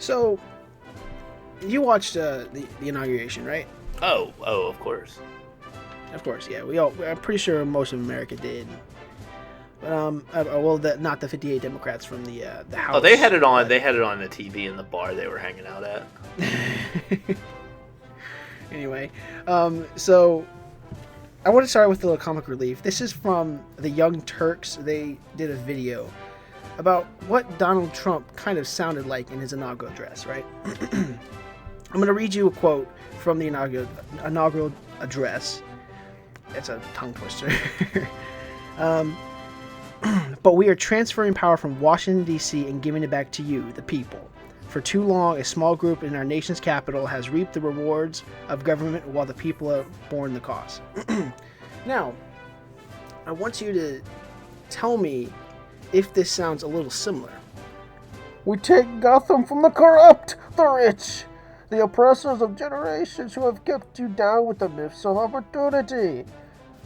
So, you watched the inauguration, right? Oh, of course. Of course, yeah. I'm pretty sure most of America did. But not the 58 Democrats from the House. Oh, they had it on. But... They had it on the TV in the bar they were hanging out at. Anyway, so I want to start with a little comic relief. This is from the Young Turks. They did a video about what Donald Trump kind of sounded like in his inaugural address, right? I'm going to read you a quote from the inaugural address. It's a tongue twister. But we are transferring power from Washington, D.C. and giving it back to you, the people. For too long, a small group in our nation's capital has reaped the rewards of government while the people have borne the cost. Now, I want you to tell me if this sounds a little similar. We take Gotham from the corrupt, the rich, the oppressors of generations who have kept you down with the myths of opportunity,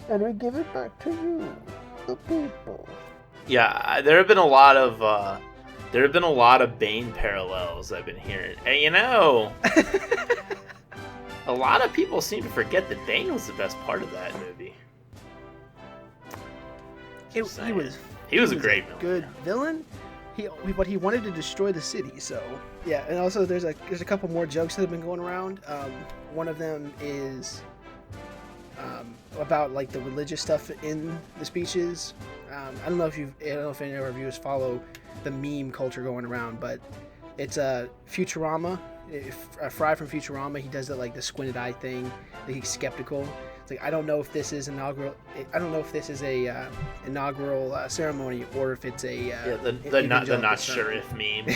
and we give it back to you, the people. Yeah, there have been a lot of Bane parallels I've been hearing. And a lot of people seem to forget that Bane was the best part of that movie. He was a great villain. Good villain. But he wanted to destroy the city. So yeah, and also there's a couple more jokes that have been going around. One of them is about like the religious stuff in the speeches. I don't know if any of our viewers follow the meme culture going around, but it's Futurama. Fry from Futurama, he does like the squinted eye thing. Like he's skeptical. It's like I don't know if this is inaugural. I don't know if this is a inaugural ceremony or if it's a the not sure if meme,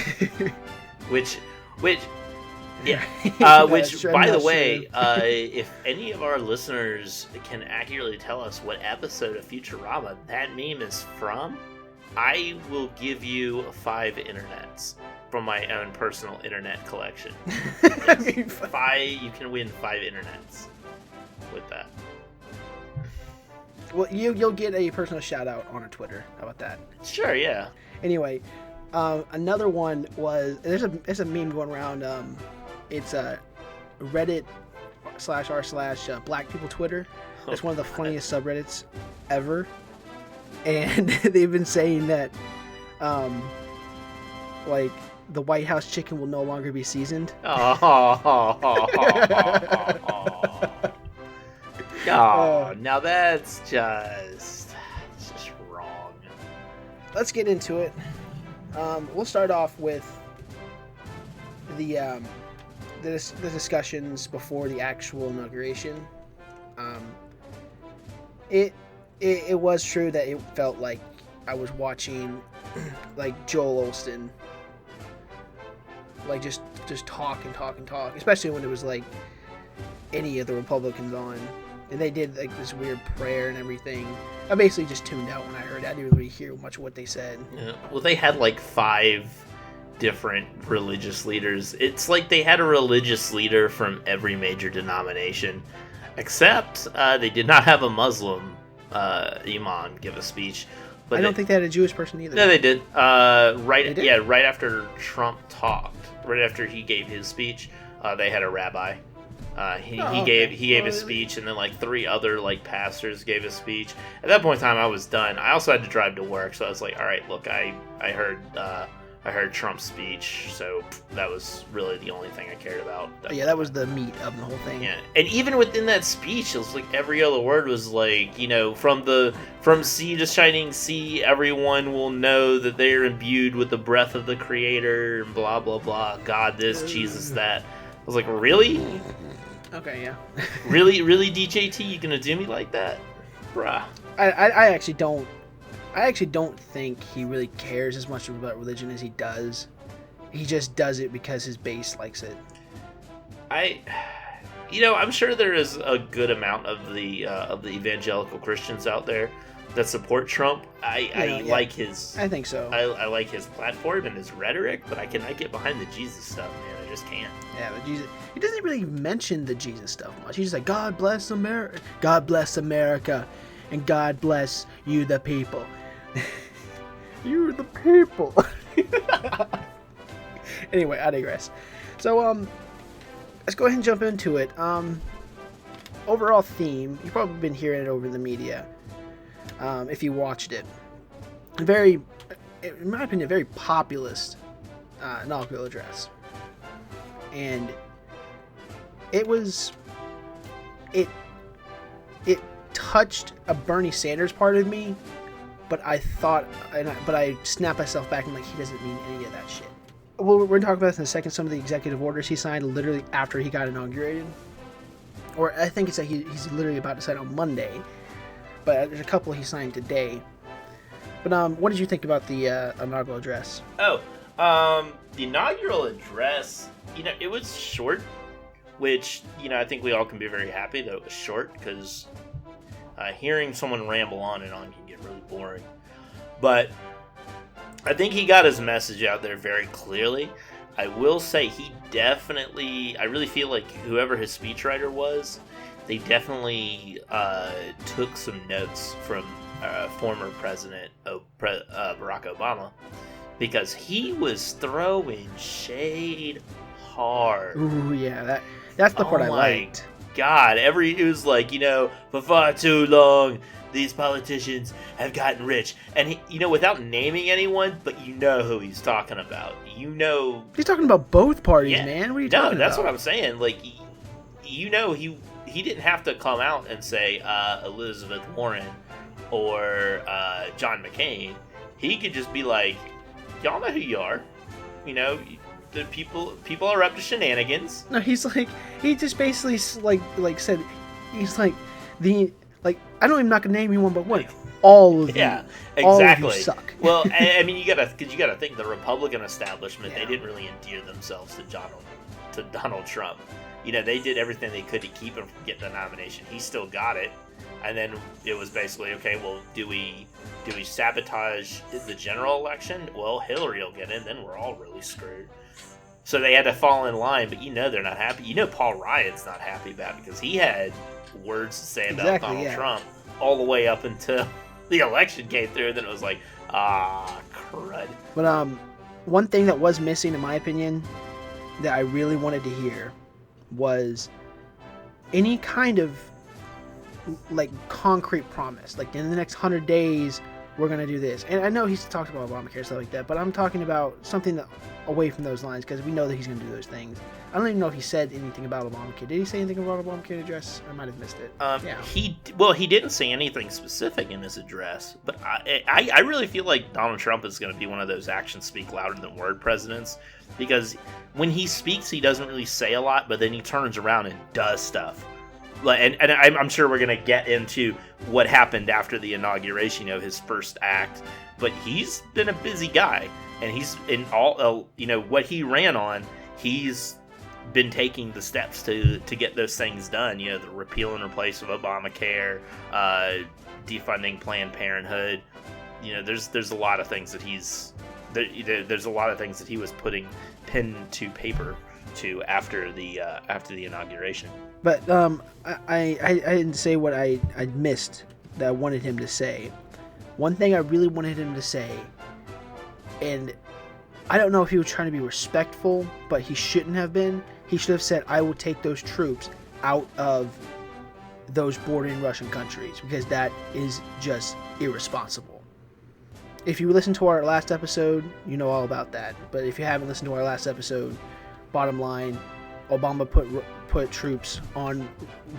which yeah, which by the way, if any of our listeners can accurately tell us what episode of Futurama that meme is from, I will give you 5 internets from my own personal internet collection. You can win 5 internets with that. Well, you'll get a personal shout out on our Twitter. How about that? Sure, yeah. Anyway, another one was there's a meme going around. It's Reddit /r/ Black People Twitter. It's one of the funniest subreddits ever, and they've been saying that like the White House chicken will no longer be seasoned. Oh, now that's just wrong. Let's get into it. We'll start off with the discussions before the actual inauguration. It was true that it felt like I was watching like Joel Osteen, like just talk and talk and talk, especially when it was like any of the Republicans on. And they did like this weird prayer and everything. I basically just tuned out when I heard it. I didn't really hear much of what they said. Yeah. Well, they had like 5 different religious leaders. It's like they had a religious leader from every major denomination, except they did not have a Muslim imam give a speech. But I don't think they had a Jewish person either. No, they did. They did? Yeah, right after Trump talked, right after he gave his speech, they had a rabbi. He gave a speech, and then like 3 other like pastors gave a speech. At that point in time, I was done. I also had to drive to work, so I was like, all right, look, I heard Trump's speech, so that was really the only thing I cared about. That was the meat of the whole thing. Yeah, and even within that speech, it was like every other word was like, from sea to shining sea, everyone will know that they are imbued with the breath of the Creator, and blah blah blah. God this, Jesus that. I was like, really? Okay, yeah. really, DJT, you gonna do me like that, bruh? I actually don't think he really cares as much about religion as he does. He just does it because his base likes it. I'm sure there is a good amount of the evangelical Christians out there that support Trump. I like his. I think so. I like his platform and his rhetoric, but I cannot get behind the Jesus stuff, man. I just can't. Yeah, but Jesus. He doesn't really mention the Jesus stuff much. He's just like, God bless America. God bless America. And God bless you, the people. You're the people. Anyway, I digress. So, let's go ahead and jump into it. Overall theme, you've probably been hearing it over the media, if you watched it. Very, in my opinion, a very populist inaugural address. And it touched a Bernie Sanders part of me, but I snapped myself back and like, he doesn't mean any of that shit. Well, we're going to talk about this in a second, some of the executive orders he signed literally after he got inaugurated. Or I think it's that he's literally about to sign on Monday, but there's a couple he signed today. But what did you think about the inaugural address? The inaugural address, it was short, which, I think we all can be very happy that it was short, because hearing someone ramble on and on can get really boring. But I think he got his message out there very clearly. I will say I really feel like whoever his speechwriter was, they definitely took some notes from former President Barack Obama, because he was throwing shade hard. Ooh, yeah, that's the part I liked. God, it was like, for far too long, these politicians have gotten rich. And, without naming anyone, but who he's talking about. He's talking about both parties, man. What are you talking about? No, that's what I'm saying. Like, he didn't have to come out and say Elizabeth Warren or John McCain. He could just be like, y'all know who you are. The people are up to shenanigans. No, he just basically like said, he's like, I don't even not gonna name you one, but one. All of you. Yeah, exactly. All of you suck. Well, I mean, you gotta think the Republican establishment, they didn't really endear themselves to Donald Trump. They did everything they could to keep him from getting the nomination. He still got it, and then it was basically, okay, well, do we sabotage the general election? Well, Hillary will get in, then we're all really screwed. So they had to fall in line, but they're not happy. Paul Ryan's not happy about it, because he had words to say about Donald Trump all the way up until the election came through. Then it was like, crud. But one thing that was missing, in my opinion, that I really wanted to hear was any kind of like concrete promise, like in the next 100 days we're gonna do this. And I know he's talked about Obamacare and stuff like that, but I'm talking about something that away from those lines, because we know that he's gonna do those things. I don't even know if he said anything about Obamacare. Did he say anything about Obamacare address? I might have missed it. He didn't say anything specific in his address, but I really feel like Donald Trump is going to be one of those actions speak louder than word presidents, because when he speaks, he doesn't really say a lot, but then he turns around and does stuff. And I'm sure we're going to get into what happened after the inauguration, his first act, but he's been a busy guy, and he's in all, what he ran on, he's been taking the steps to get those things done. The repeal and replace of Obamacare, defunding Planned Parenthood. There's a lot of things that there's a lot of things that he was putting pen to paper to after the inauguration. But I didn't say what I missed that I wanted him to say. One thing I really wanted him to say, and I don't know if he was trying to be respectful, but he shouldn't have been. He should have said, I will take those troops out of those bordering Russian countries, because that is just irresponsible. If you listened to our last episode, you know all about that. But if you haven't listened to our last episode, bottom line, Obama put troops on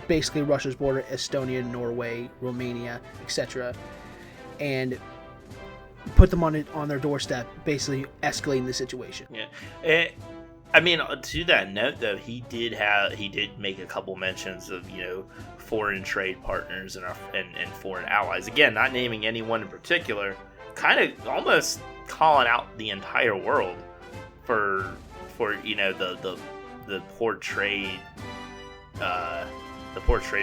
basically Russia's border, Estonia, Norway, Romania, etc., and put them on their doorstep, basically escalating the situation. Yeah. I mean, to that note, though, he did make a couple mentions of foreign trade partners and foreign allies. Again, not naming anyone in particular, kind of almost calling out the entire world for the poor trade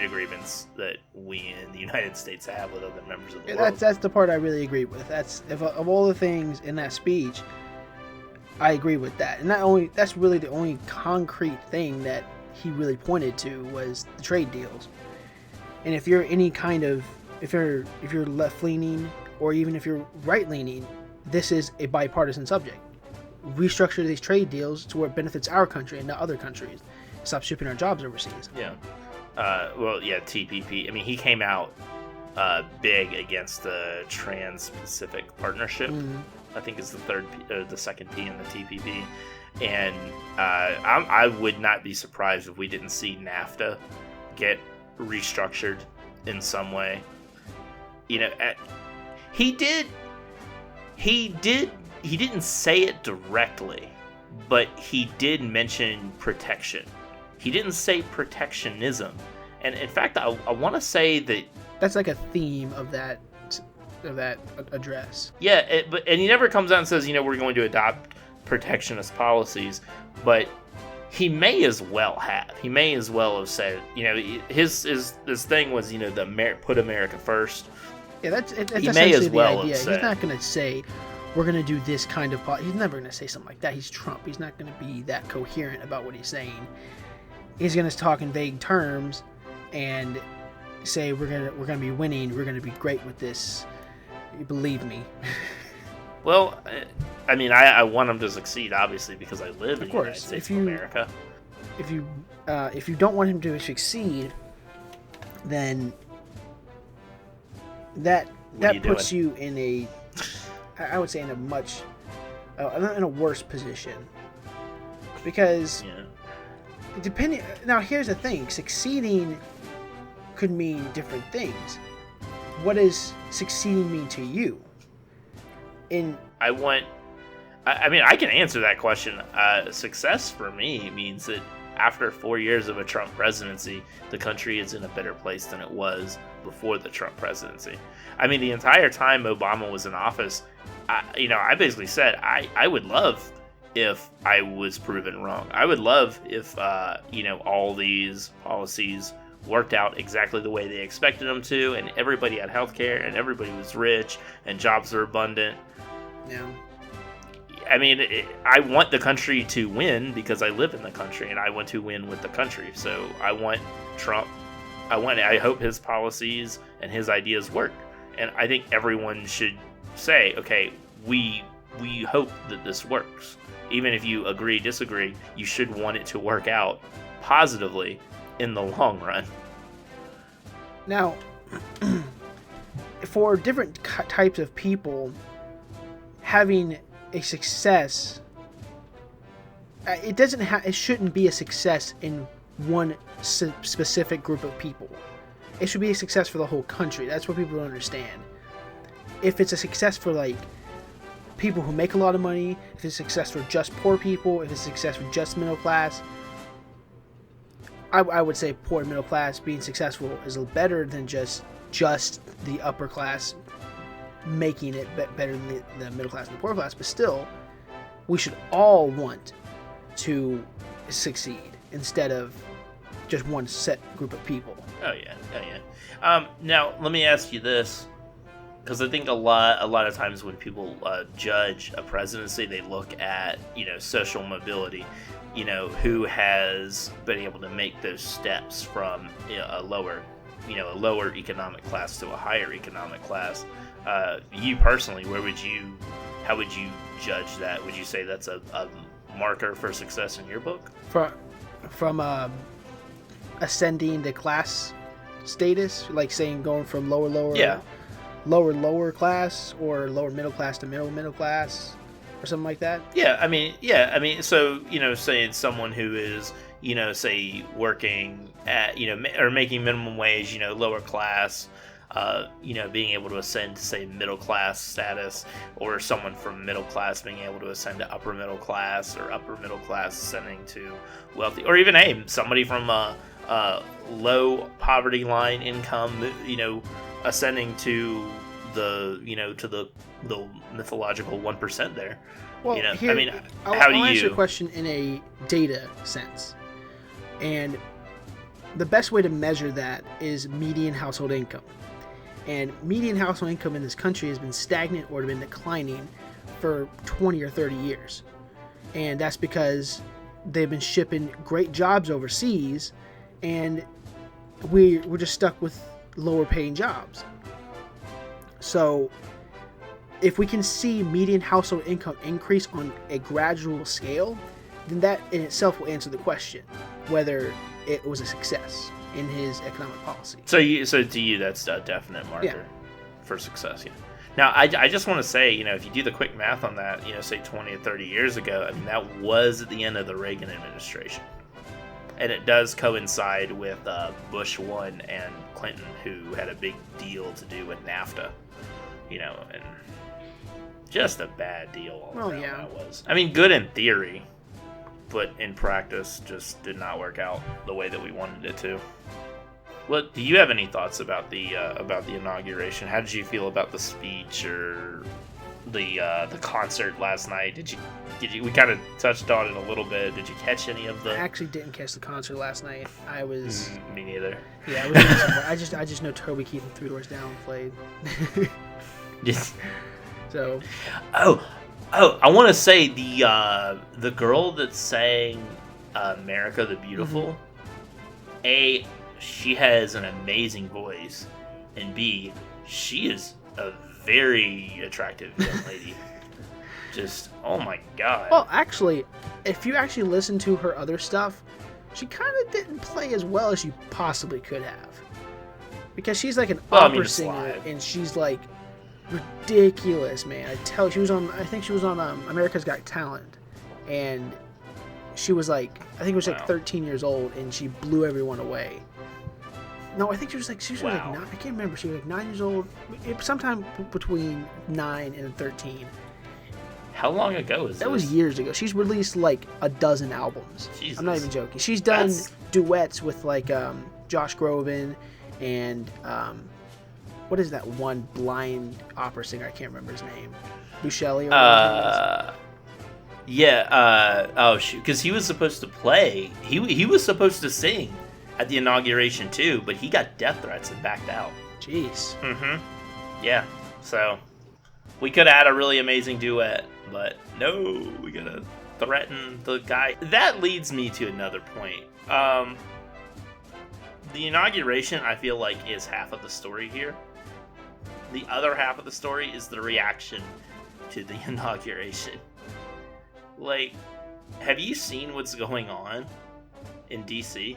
agreements that we in the United States have with other members of the world. That's the part I really agree with. That's of all the things in that speech, I agree with that. And that's really the only concrete thing that he really pointed to was the trade deals. And if you're if you're left leaning or even if you're right leaning, this is a bipartisan subject. restructure these trade deals to where it benefits our country and not other countries. Stop shipping our jobs overseas. Yeah. TPP. I mean, he came out big against the Trans-Pacific Partnership. Mm-hmm. I think is the second P in the TPP. And I would not be surprised if we didn't see NAFTA get restructured in some way. You know, he didn't say it directly, but he did mention protection. He didn't say protectionism. And in fact, I want to say that that's like a theme of that address. Yeah, and he never comes out and says, we're going to adopt protectionist policies, but he may as well have. He may as well have said, his thing was, put America first. Yeah, that's he may as well the idea. Have said. He's not going to say we're going to do this kind of policy. He's never going to say something like that. He's Trump. He's not going to be that coherent about what he's saying. He's going to talk in vague terms and say we're gonna be winning. We're going to be great with this. You believe me. Well, I mean, I want him to succeed, obviously, because I live in the United States of America. If you don't want him to succeed, then that puts you in I would say in a much in a worse position, because depending. Now, here's the thing: succeeding could mean different things. What does succeeding mean to you? I mean, I can answer that question. Success for me means that after 4 years of a Trump presidency, the country is in a better place than it was before the Trump presidency. I mean, the entire time Obama was in office, I basically said I would love if I was proven wrong. I would love if all these policies worked out exactly the way they expected them to, and everybody had health care, and everybody was rich, and jobs were abundant. Yeah. I mean, I want the country to win because I live in the country, and I want to win with the country. So I want Trump. I hope his policies and his ideas work. And I think everyone should say, okay, we hope that this works. Even if you agree, disagree, you should want it to work out positively in the long run. Now, for different types of people, having a success, it shouldn't be a success in one specific group of people. It should be a success for the whole country. That's what people don't understand. If it's a success for like people who make a lot of money, if it's a success for just poor people, if it's a success for just middle class, I would say poor and middle class being successful is better than just the upper class making it better than the middle class and the poor class. But still, we should all want to succeed instead of just one set group of people. Oh yeah. Now let me ask you this, because I think a lot of times when people judge a presidency, they look at social mobility, who has been able to make those steps from a lower economic class to a higher economic class. You personally, how would you judge that? Would you say that's a marker for success in your book? From ascending the class status, like saying going from lower class or lower middle class to middle class or something like that? I mean, so, saying someone who is, say working at, or making minimum wage, lower class, being able to ascend to, say, middle class status, or someone from middle class being able to ascend to upper middle class, or upper middle class ascending to wealthy, or even, somebody from a low poverty line income, ascending to the mythological 1% there. Well, here, I'll answer your question in a data sense. And the best way to measure that is median household income. And median household income in this country has been stagnant or been declining for 20 or 30 years. And that's because they've been shipping great jobs overseas, and we're just stuck with lower paying jobs. So if we can see median household income increase on a gradual scale, then that in itself will answer the question whether it was a success in his economic policy. So to you, that's a definite marker for success. Yeah. Now, I just want to say, if you do the quick math on that, say 20 or 30 years ago, I mean, that was at the end of the Reagan administration. And it does coincide with Bush 1 and Clinton, who had a big deal to do with NAFTA, and just a bad deal all around that was. I mean, good in theory, but in practice just did not work out the way that we wanted it to. What do you have any thoughts about the inauguration? How did you feel about the speech or the concert last night? Did you? We kind of touched on it a little bit. Did you catch any of the? I actually didn't catch the concert last night. I was. Me neither. Yeah, I just know Toby keeping Three Doors Down played. Yes. So. Oh! I want to say the girl that sang "America the Beautiful." Mm-hmm. She has an amazing voice, and B, she is a very attractive young lady. Just, oh my god. Well, actually, if you actually listen to her other stuff, she kind of didn't play as well as she possibly could have. Because she's like an opera singer, and she's like ridiculous, man. I think she was on America's Got Talent, and she was like, I think it was like 13 years old, and she blew everyone away. No, I think she was like 9. I can't remember. She was like 9 years old. Sometime between 9 and 13. How long ago is that? Was years ago. She's released like a dozen albums. Jesus. I'm not even joking. She's done duets with like Josh Groban and what is that one blind opera singer? I can't remember his name. Buscelli. Oh shoot, because he was supposed to play. He was supposed to sing at the inauguration too, but he got death threats and backed out. Jeez. Mm-hmm. Yeah. So we could have had a really amazing duet, but no, we gotta threaten the guy. That leads me to another point. The inauguration, I feel like, is half of the story here. The other half of the story is the reaction to the inauguration. Like, have you seen what's going on in DC?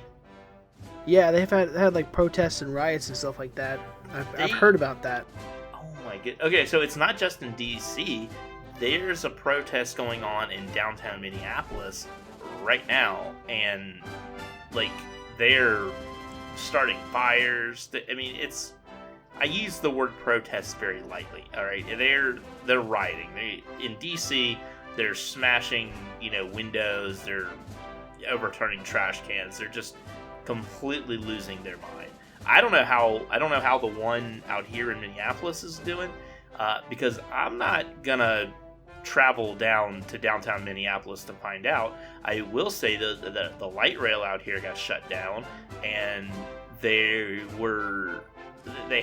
Yeah, they had like protests and riots and stuff like that. I've heard about that. Oh my god. Okay, so it's not just in DC. There's a protest going on in downtown Minneapolis right now, and like they're starting fires. I mean, I use the word protest very lightly. All right, they're rioting. In DC, they're smashing windows. They're overturning trash cans. They're just completely losing their mind. I don't know how the one out here in Minneapolis is doing, because I'm not gonna travel down to downtown Minneapolis to find out. I will say that the light rail out here got shut down, and they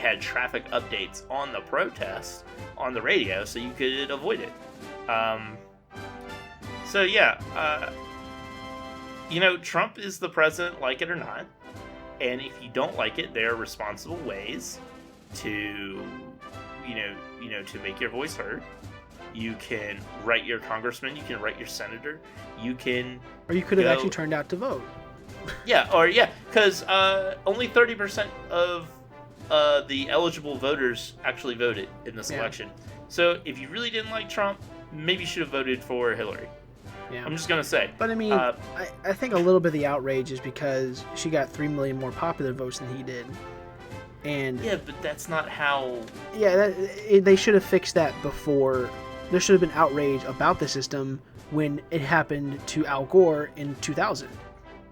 had traffic updates on the protest on the radio, so you could avoid it. So yeah, Trump is the president, like it or not. And if you don't like it, there are responsible ways to, to make your voice heard. You can write your congressman, you can write your senator, you can... Or you could have actually turned out to vote. Because only 30% of the eligible voters actually voted in this election. So if you really didn't like Trump, maybe you should have voted for Hillary. Yeah. I'm just going to say. But I mean, I think a little bit of the outrage is because she got 3 million more popular votes than he did. And yeah, but that's not how... Yeah, they should have fixed that before. There should have been outrage about the system when it happened to Al Gore in 2000.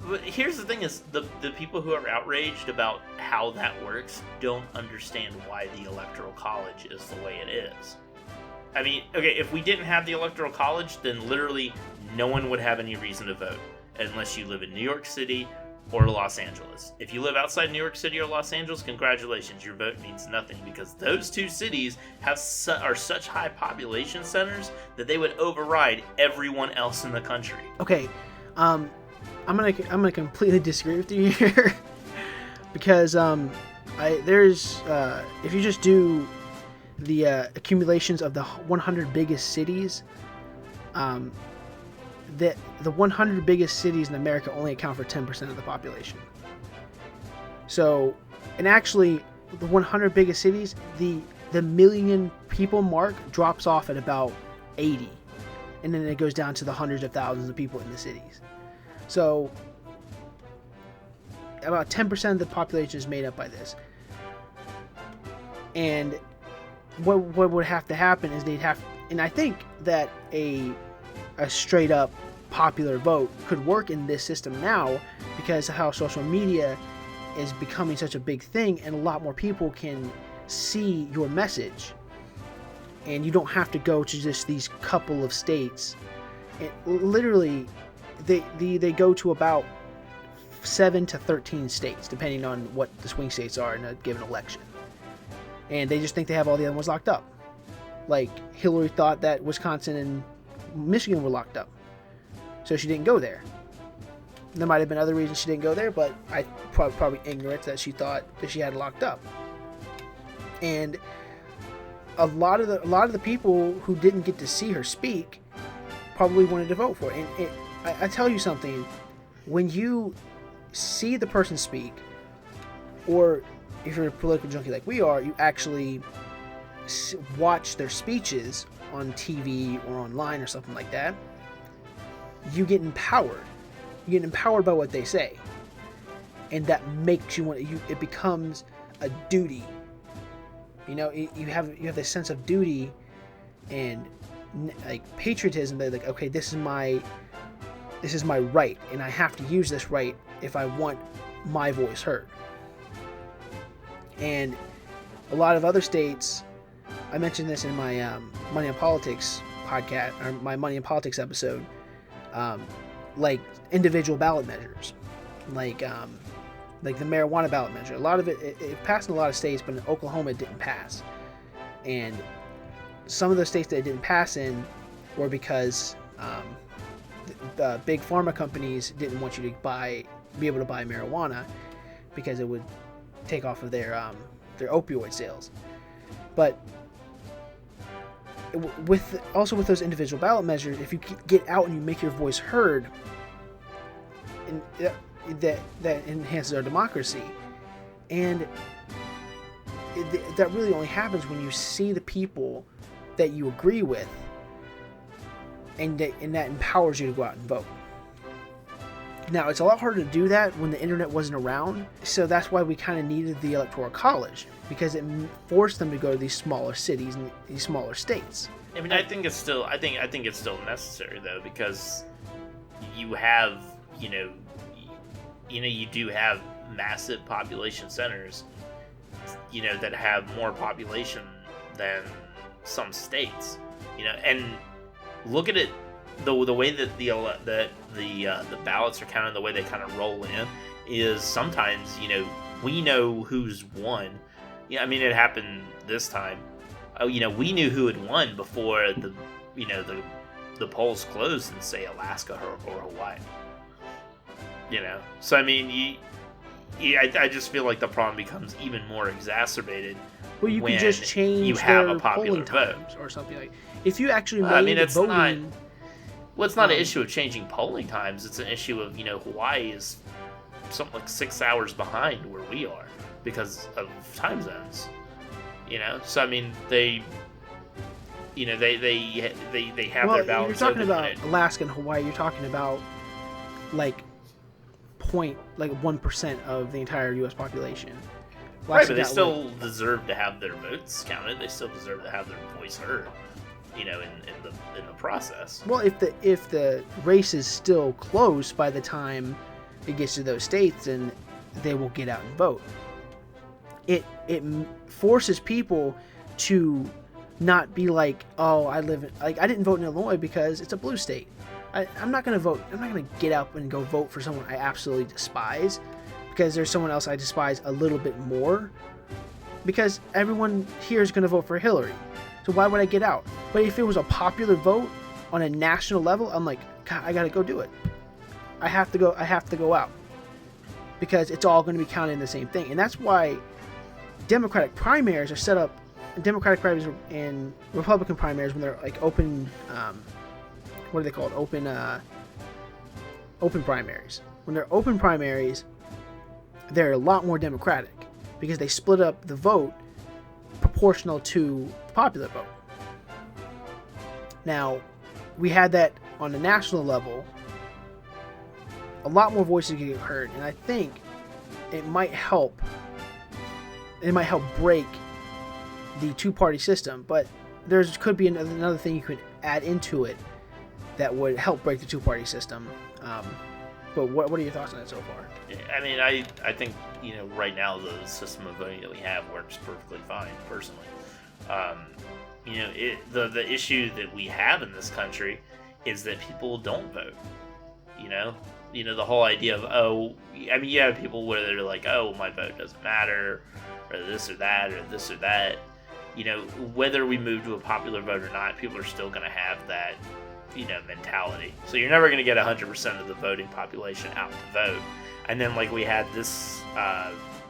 But here's the thing is, the people who are outraged about how that works don't understand why the Electoral College is the way it is. I mean, okay, if we didn't have the Electoral College, then literally no one would have any reason to vote, unless you live in New York City or Los Angeles. If you live outside New York City or Los Angeles, congratulations, your vote means nothing, because those two cities are such high population centers that they would override everyone else in the country. Okay, I'm gonna completely disagree with you here, because if you just do the accumulations of the 100 biggest cities, the 100 biggest cities in America only account for 10% of the population. So, and actually, the 100 biggest cities, the million people mark drops off at about 80, and then it goes down to the hundreds of thousands of people in the cities. So, about 10% of the population is made up by this. And what would have to happen is they'd have, and I think that a straight up popular vote could work in this system now because of how social media is becoming such a big thing, and a lot more people can see your message, and you don't have to go to just these couple of states. Literally, they go to about 7 to 13 states, depending on what the swing states are in a given election, and they just think they have all the other ones locked up. Like Hillary thought that Wisconsin and Michigan were locked up, so she didn't go there. There might have been other reasons she didn't go there, but I probably ignorant that she thought that she had it locked up. And a lot of the people who didn't get to see her speak probably wanted to vote for it. And I tell you something, when you see the person speak, or if you're a political junkie like we are, you actually watch their speeches on TV or online or something like that, you get empowered. You get empowered by what they say, and that makes you want. It becomes a duty. You know, you have this sense of duty and like patriotism. They're like, okay, this is my right, and I have to use this right if I want my voice heard. And a lot of other states, I mentioned this in my Money and Politics podcast, or my Money and Politics episode, like individual ballot measures, like the marijuana ballot measure. A lot of it passed in a lot of states, but in Oklahoma it didn't pass. And some of the states that it didn't pass in were because the big pharma companies didn't want you to be able to buy marijuana because it would take off of their opioid sales. But with those individual ballot measures, if you get out and you make your voice heard, and that enhances our democracy. And that really only happens when you see the people that you agree with, and that empowers you to go out and vote. Now, it's a lot harder to do that when the internet wasn't around, so that's why we kind of needed the Electoral College, because it forced them to go to these smaller cities and these smaller states. I mean, I think it's still necessary though, because you have, you do have massive population centers, that have more population than some states, and look at it, the way that the ballots are counted, the way they kind of roll in, is sometimes, we know who's won. Yeah, I mean, it happened this time. We knew who had won before the polls closed in, say, Alaska or Hawaii. So I mean, I just feel like the problem becomes even more exacerbated. Well, you can just change you have their a popular polling vote times or something like. If you actually made I mean, it's voting, it's not an issue of changing polling times. It's an issue of Hawaii is something like 6 hours behind where we are because of time zones. So I mean, they have their ballots. You're talking about Alaska and Hawaii. You're talking about like 1% of the entire U.S. population. Right, but they still deserve to have their votes counted. They still deserve to have their voice heard. In the process. Well, if the race is still close by the time it gets to those states, then they will get out and vote. It forces people to not be like, oh, I didn't vote in Illinois because it's a blue state. I'm not going to vote. I'm not going to get up and go vote for someone I absolutely despise because there's someone else I despise a little bit more, because everyone here is going to vote for Hillary. So why would I get out? But if it was a popular vote on a national level, I'm like, God, I got to go do it. I have to go out, because it's all going to be counted in the same thing. And that's why Democratic primaries are set up Democratic primaries and Republican primaries, when they're like open, what are they called? Open primaries. When they're open primaries, they're a lot more democratic because they split up the vote proportional to the popular vote. Now, we had that on the national level. A lot more voices get heard, and I think it might help. It might help break the two-party system, but there could be another thing you could add into it that would help break the two-party system. But what are your thoughts on that so far? I mean, I think, right now the system of voting that we have works perfectly fine, personally. The issue that we have in this country is that people don't vote. The whole idea of, you have people where they're like, my vote doesn't matter, or this or that, or this or that. Whether we move to a popular vote or not, people are still going to have that, mentality. So you're never going to get 100% of the voting population out to vote. And then, like we had this,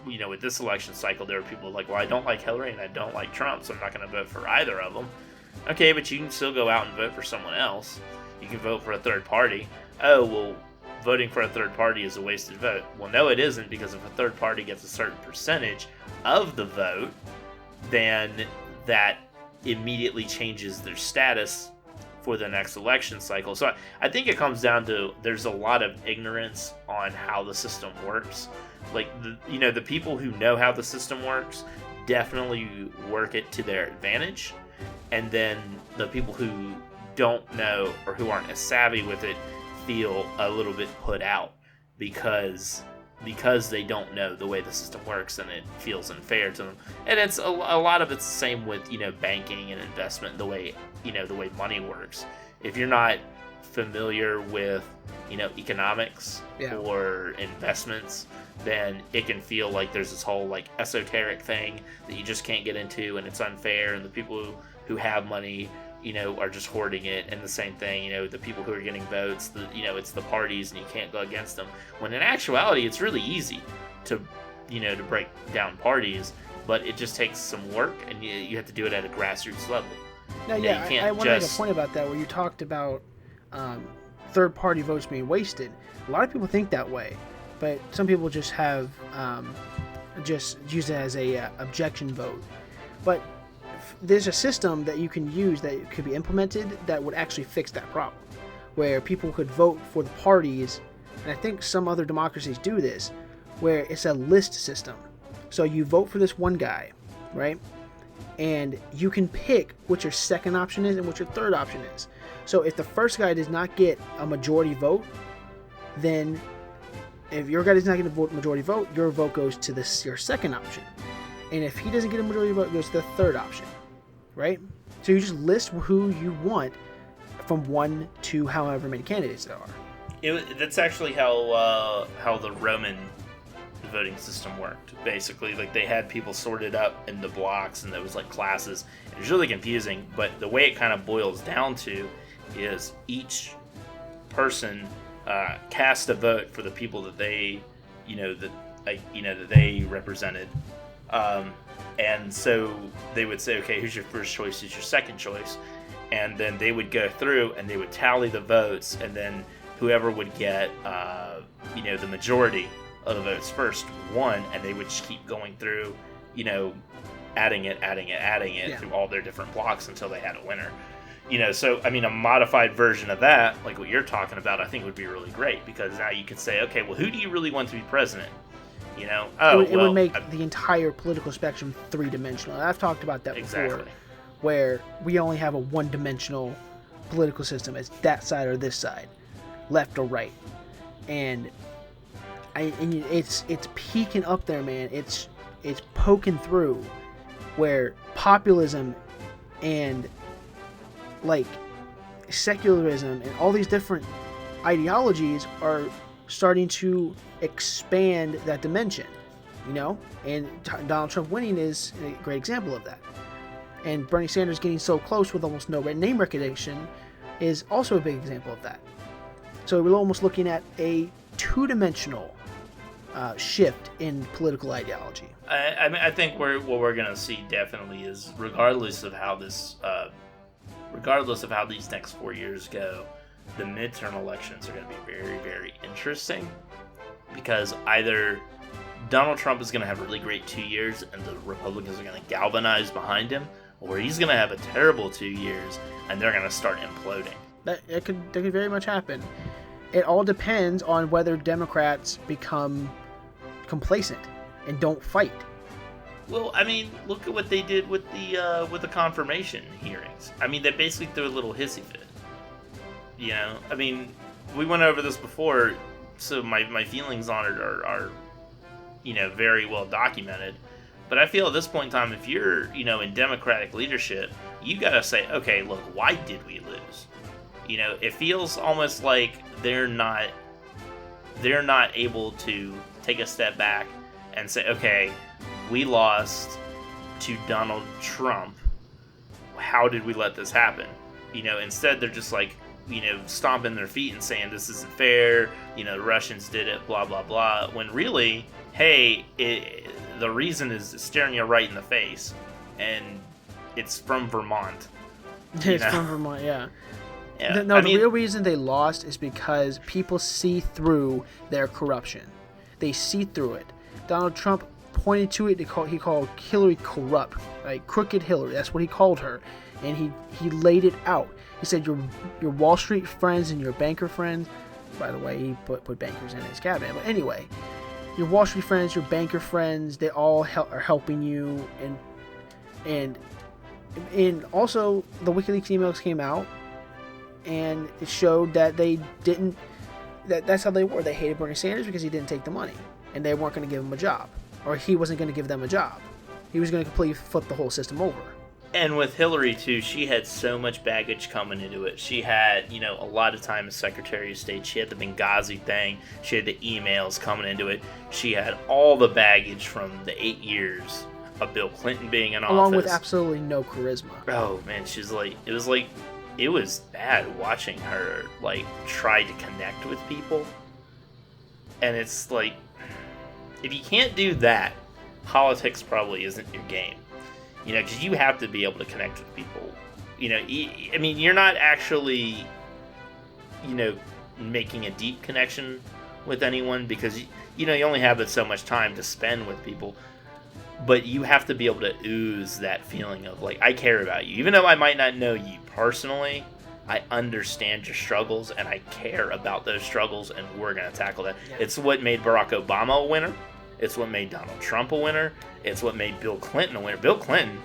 with this election cycle, there were people like, well, I don't like Hillary and I don't like Trump, so I'm not going to vote for either of them. Okay, but you can still go out and vote for someone else. You can vote for a third party. Oh, well, voting for a third party is a wasted vote. Well, no, it isn't, because if a third party gets a certain percentage of the vote, then that immediately changes their status for the next election cycle. So I think it comes down to there's a lot of ignorance on how the system works. Like, the people who know how the system works definitely work it to their advantage. And then the people who don't know or who aren't as savvy with it feel a little bit put out because they don't know the way the system works, and it feels unfair to them. And it's a lot of it's the same with banking and investment, the way money works. If you're not familiar with economics or investments, then it can feel like there's this whole like esoteric thing that you just can't get into, and it's unfair, and the people who have money are just hoarding it. And the same thing, the people who are getting votes, it's the parties, and you can't go against them. When in actuality, it's really easy to break down parties, but it just takes some work, and you have to do it at a grassroots level. Now, I want to make a point about that, where you talked about third-party votes being wasted. A lot of people think that way, but some people just have just use it as a objection vote. But there's a system that you can use that could be implemented that would actually fix that problem, where people could vote for the parties, and I think some other democracies do this, where it's a list system. So you vote for this one guy, right? And you can pick what your second option is and what your third option is. So if the first guy does not get a majority vote, then if your guy does not get a majority vote, your vote goes to your second option. And if he doesn't get a majority vote, it goes to the third option, right? So you just list who you want from 1 to however many candidates there are. That's actually how the Roman voting system worked. Basically, like, they had people sorted up into blocks, and there was like classes. It was really confusing, but the way it kind of boils down to is each person cast a vote for the people that they that they represented. And so they would say, okay, who's your first choice, who's your second choice, and then they would go through and they would tally the votes, and then whoever would get the majority of the votes first won, and they would just keep going through, adding it through all their different blocks until they had a winner. So I mean, a modified version of that, like what you're talking about, I think would be really great, because now you could say, okay, well, who do you really want to be president? It would make the entire political spectrum three-dimensional. I've talked about that before, where we only have a one-dimensional political system as that side or this side, left or right, and it's peeking up there, man. It's poking through, where populism and like secularism and all these different ideologies are starting to expand that dimension, and Donald Trump winning is a great example of that. And Bernie Sanders getting so close with almost no name recognition is also a big example of that. So we're almost looking at a two-dimensional shift in political ideology. I think what we're going to see definitely is, regardless of how these next 4 years go, the midterm elections are going to be very, very interesting, because either Donald Trump is going to have a really great 2 years and the Republicans are going to galvanize behind him, or he's going to have a terrible 2 years and they're going to start imploding. That could very much happen. It all depends on whether Democrats become complacent and don't fight. Well, I mean, look at what they did with the confirmation hearings. I mean, they basically threw a little hissy fit. You know, I mean, we went over this before, so my feelings on it are very well documented. But I feel at this point in time, if you're, in Democratic leadership, you got to say, okay, look, why did we lose? It feels almost like they're not able to take a step back and say, okay, we lost to Donald Trump. How did we let this happen? Instead they're just like, stomping their feet and saying this isn't fair. The Russians did it, blah, blah, blah. When really, hey, the reason is staring you right in the face. And it's from Vermont. It's from Vermont, yeah. Yeah, the real reason they lost is because people see through their corruption. They see through it. Donald Trump pointed to it. He called Hillary corrupt, like crooked Hillary. That's what he called her, and he laid it out. He said your Wall Street friends and your banker friends. By the way, he put bankers in his cabinet. But anyway, your Wall Street friends, your banker friends, they all are helping you, and also the WikiLeaks emails came out. And it showed that they didn't. That's how they were. They hated Bernie Sanders because he didn't take the money, and they weren't going to give him a job, or he wasn't going to give them a job. He was going to completely flip the whole system over. And with Hillary too, she had so much baggage coming into it. She had, a lot of time as Secretary of State. She had the Benghazi thing. She had the emails coming into it. She had all the baggage from the 8 years of Bill Clinton being in office, along with absolutely no charisma. Oh man, it was bad watching her try to connect with people. And it's like, if you can't do that, politics probably isn't your game. Because you have to be able to connect with people. I mean, you're not actually, making a deep connection with anyone, because you only have so much time to spend with people. But you have to be able to ooze that feeling of I care about you. Even though I might not know you personally, I understand your struggles and I care about those struggles, and we're going to tackle that. Yeah. It's what made Barack Obama a winner. It's what made Donald Trump a winner. It's what made Bill Clinton a winner. Bill Clinton,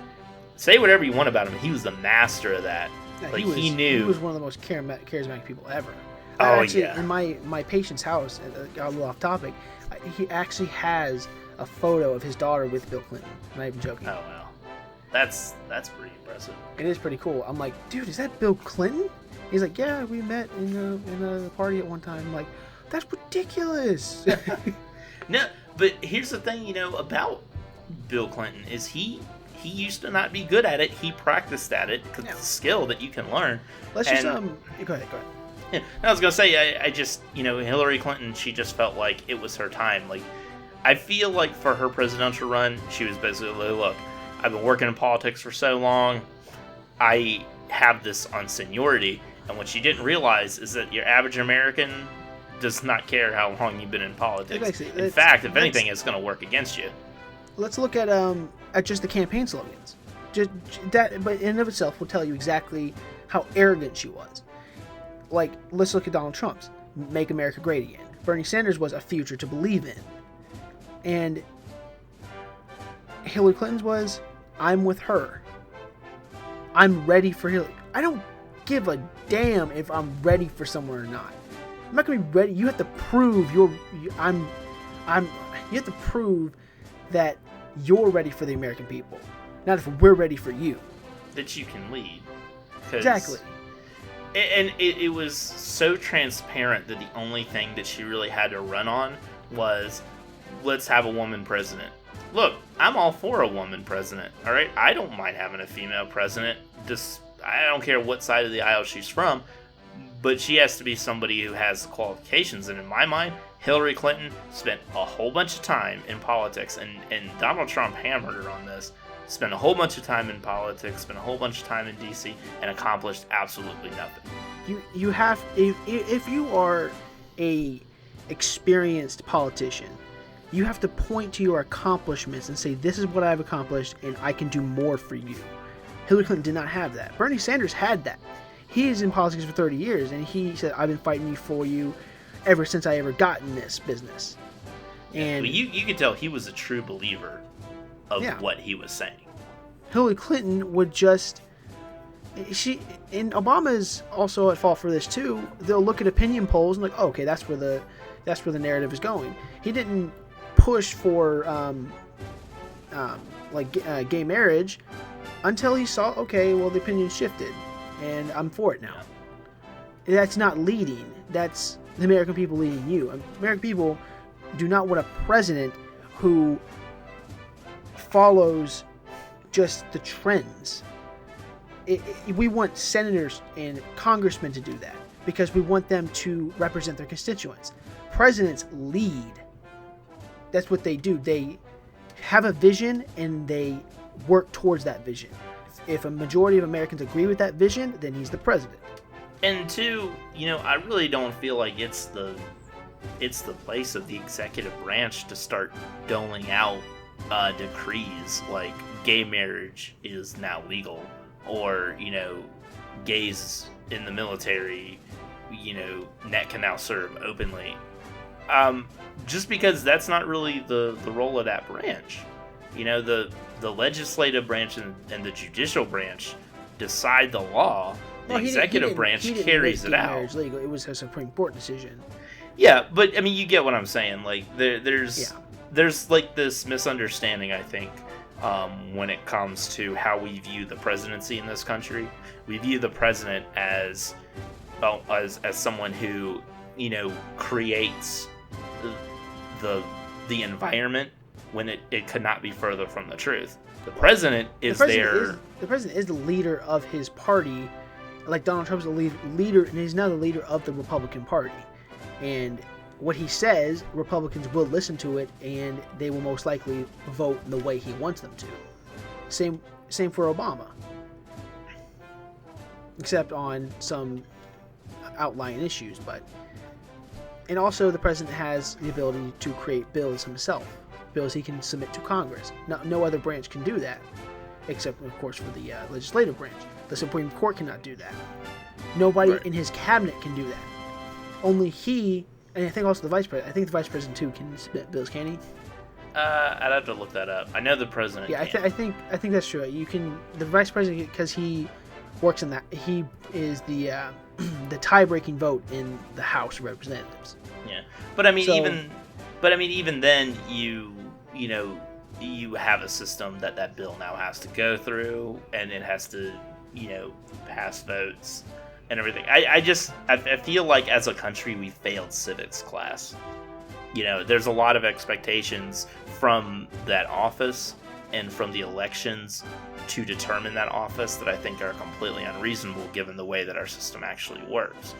say whatever you want about him, he was the master of that. Yeah, he knew. He was one of the most charismatic people ever. Yeah. In my patient's house, got a little off topic, he actually has a photo of his daughter with Bill Clinton. I'm not even joking. Oh, wow. That's pretty impressive. It is pretty cool. I'm like, dude, is that Bill Clinton? He's like, yeah, we met in a party at one time. I'm like, that's ridiculous. No, but here's the thing, about Bill Clinton is he used to not be good at it. He practiced at it because it's a skill that you can learn. Go ahead. Yeah, I was gonna say, I just, Hillary Clinton, she just felt like it was her time. I feel like for her presidential run, she was basically like, look, I've been working in politics for so long, I have this on seniority. And what she didn't realize is that your average American does not care how long you've been in politics. In fact, if anything, it's going to work against you. Let's look at just the campaign slogans. Just that, but in and of itself, will tell you exactly how arrogant she was. Let's look at Donald Trump's "Make America Great Again." Bernie Sanders was a future to believe in, and Hillary Clinton's was, "I'm with her. I'm ready for Hillary." I don't give a damn if I'm ready for someone or not. I'm not gonna be ready. You have to prove you have to prove that you're ready for the American people, not if we're ready for you. That you can lead. Exactly. And it was so transparent that the only thing that she really had to run on was, let's have a woman president. Look, I'm all for a woman president, all right? I don't mind having a female president. I don't care what side of the aisle she's from, but she has to be somebody who has the qualifications. And in my mind, Hillary Clinton spent a whole bunch of time in politics, and Donald Trump hammered her on this. Spent a whole bunch of time in politics, spent a whole bunch of time in D.C., and accomplished absolutely nothing. You have, if you are a experienced politician, you have to point to your accomplishments and say, this is what I've accomplished, and I can do more for you. Hillary Clinton did not have that. Bernie Sanders had that. He is in politics for 30 years, and he said, I've been fighting for you ever since I ever got in this business. And well, you could tell he was a true believer of what he was saying. Hillary Clinton would just... And Obama is also at fault for this too. They'll look at opinion polls and like, oh, okay, that's where the narrative is going. He didn't push for gay marriage until he saw, okay, well, the opinion shifted, and I'm for it now. That's not leading. That's the American people leading you. American people do not want a president who follows just the trends. We want senators and congressmen to do that because we want them to represent their constituents. Presidents lead. That's what they do. They have a vision and they work towards that vision. If a majority of Americans agree with that vision, then he's the president. And two, I really don't feel like it's the place of the executive branch to start doling out decrees like gay marriage is now legal, or gays in the military can now serve openly, just because that's not really the role of that branch. The legislative branch and the judicial branch decide the law. The executive branch carries it out. Legal. It was a Supreme Court decision. Yeah, but I mean, you get what I'm saying. Like there's like this misunderstanding, I think, when it comes to how we view the presidency in this country. We view the president as someone who creates the environment when it could not be further from the truth. The president is the president is the leader of his party. Like Donald Trump's the leader, and he's now the leader of the Republican Party. And what he says, Republicans will listen to it, and they will most likely vote the way he wants them to. Same for Obama, except on some outlying issues. And also the president has the ability to create bills himself, bills he can submit to Congress. No other branch can do that, except of course for the legislative branch. The Supreme Court cannot do that. Nobody in his cabinet can do that. Only he, and I think also the vice president. I think the vice president too can submit bills, can he? I'd have to look that up. I know the president. Yeah, I think that's true. You can, the vice president, because he works in that. He is the the tie-breaking vote in the House of Representatives. Yeah, but I mean, even then, you have a system that bill now has to go through, and it has to pass votes and everything. I feel like as a country we failed civics class. There's a lot of expectations from that office and from the elections to determine that office that I think are completely unreasonable given the way that our system actually works.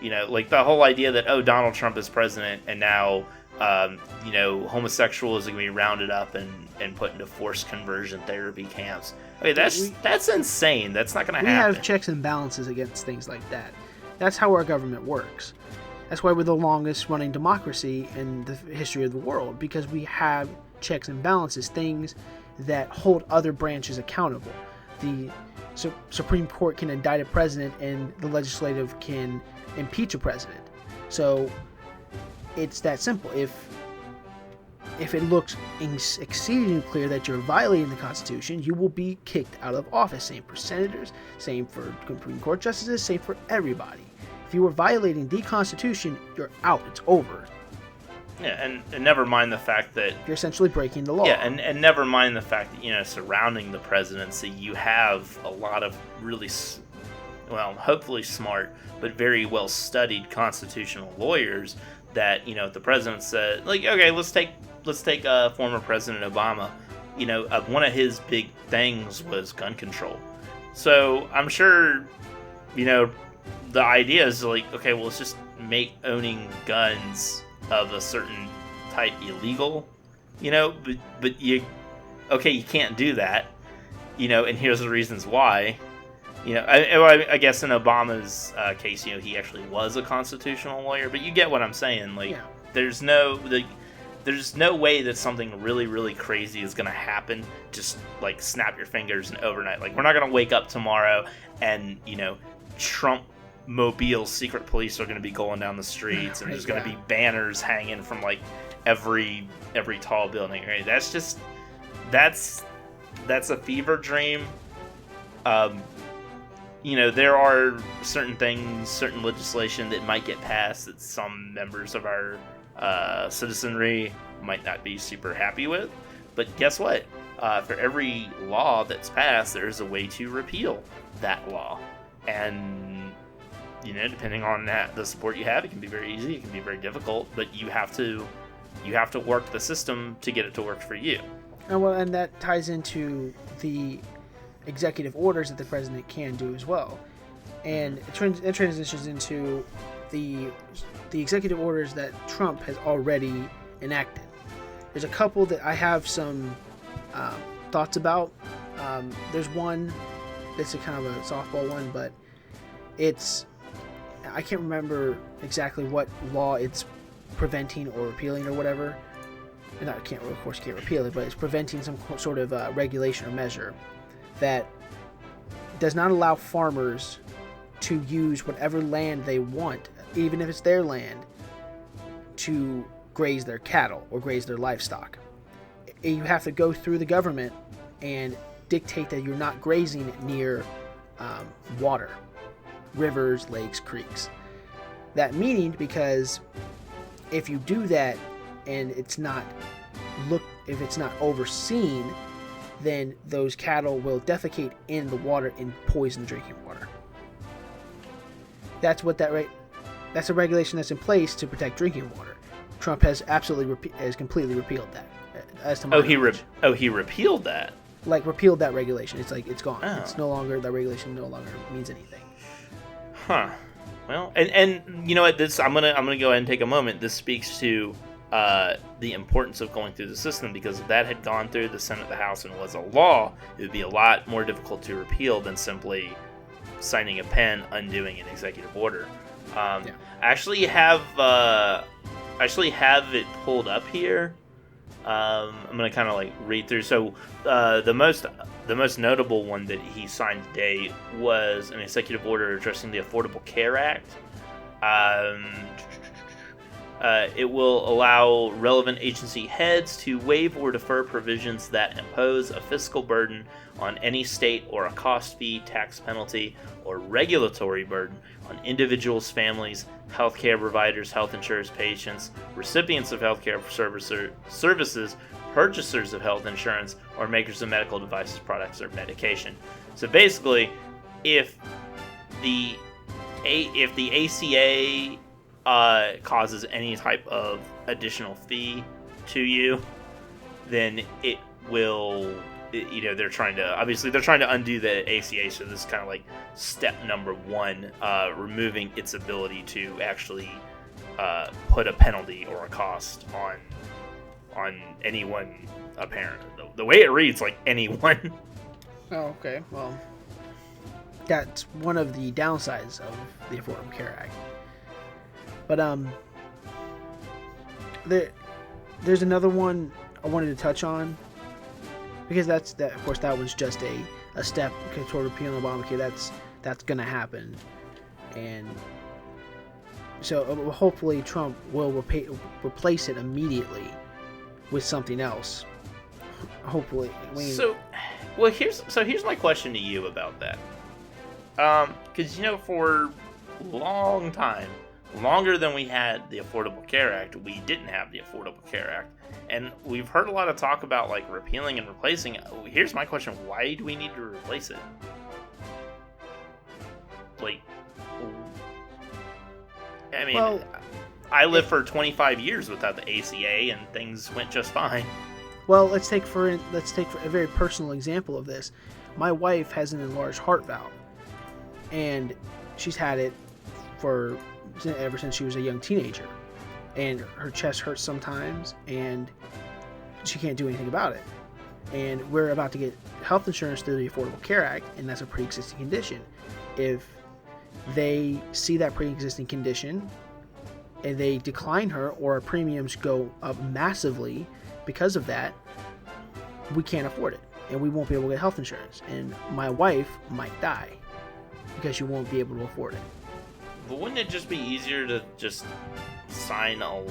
Like the whole idea that, Donald Trump is president and now homosexuals are going to be rounded up and put into forced conversion therapy camps. Okay, that's insane. That's not going to happen. We have checks and balances against things like that. That's how our government works. That's why we're the longest running democracy in the history of the world, because we have checks and balances, things that hold other branches accountable. The Supreme Court can indict a president and the legislative can impeach a president. So it's that simple. If it looks exceedingly clear that you're violating the Constitution, you will be kicked out of office. Same for senators, same for Supreme Court justices, same for everybody. If you are violating the Constitution, you're out. It's over. Yeah, and never mind the fact that you're essentially breaking the law. Yeah, and never mind the fact that surrounding the presidency, you have a lot of really, hopefully smart but very well studied constitutional lawyers that the president said, like, okay, let's take former President Obama. One of his big things was gun control. So I'm sure the idea is like, okay, well, let's just make owning guns of a certain type illegal, but you can't do that, and here's the reasons why. I guess in Obama's case, he actually was a constitutional lawyer, but you get what I'm saying. Like, yeah. There's no way that something really, really crazy is going to happen. Just like snap your fingers and overnight. Like, we're not going to wake up tomorrow and, Trump Mobile secret police are going to be going down the streets and there's going to be banners hanging from like every tall building. Right? That's a fever dream. There are certain legislation that might get passed that some members of our citizenry might not be super happy with. But guess what? For every law that's passed, there's a way to repeal that law. And, depending on the support you have, it can be very easy, it can be very difficult, but you have to work the system to get it to work for you. And that ties into the executive orders that the president can do as well, and it transitions into the executive orders that Trump has already enacted. There's a couple that I have some thoughts about. There's one that's a kind of a softball one, but I can't remember exactly what law it's preventing or repealing or whatever. And I can't repeal it, but it's preventing some sort of regulation or measure that does not allow farmers to use whatever land they want, even if it's their land, to graze their cattle or graze their livestock. You have to go through the government and dictate that you're not grazing near water, rivers, lakes, creeks. That meaning, because if you do that and if it's not overseen, then those cattle will defecate in the water and poison drinking water. That's a regulation that's in place to protect drinking water. Trump has completely repealed that. As to my knowledge. He repealed that. Like, repealed that regulation. It's like it's gone. Oh. It's no longer, that regulation no longer means anything. Huh. Well, and you know what? I'm gonna go ahead and take a moment. This speaks to the importance of going through the system, because if that had gone through the Senate, the House, and was a law, it would be a lot more difficult to repeal than simply signing a pen, undoing an executive order. I actually have it pulled up here. I'm gonna kind of like read through. So the most notable one that he signed today was an executive order addressing the Affordable Care Act. It will allow relevant agency heads to waive or defer provisions that impose a fiscal burden on any state, or a cost fee, tax penalty, or regulatory burden on individuals, families, healthcare providers, health insurance patients, recipients of healthcare services, purchasers of health insurance, or makers of medical devices, products, or medication. So basically, if the ACA causes any type of additional fee to you, then it will, they're trying to undo the ACA. So this is kind of like step number one, removing its ability to actually put a penalty or a cost on anyone. Apparently, the way it reads, like anyone. Oh, okay. Well, that's one of the downsides of the Affordable Care Act. But there's another one I wanted to touch on, because that of course that was just a step toward repealing Obamacare. That's gonna happen, and so hopefully Trump will replace it immediately with something else. Hopefully. Here's my question to you about that. Because for a long time, longer than we had the Affordable Care Act, we didn't have the Affordable Care Act. And we've heard a lot of talk about like repealing and replacing it. Here's my question: why do we need to replace it? Like, I mean, I lived for 25 years without the ACA, and things went just fine. Well, let's take for a very personal example of this. My wife has an enlarged heart valve, and she's had it ever since she was a young teenager. and her chest hurts sometimes, and she can't do anything about it. And we're about to get health insurance through the Affordable Care Act, and that's a pre-existing condition. If they see that pre-existing condition and they decline her, or our premiums go up massively because of that, we can't afford it, and we won't be able to get health insurance, and my wife might die because she won't be able to afford it. But wouldn't it just be easier to just sign a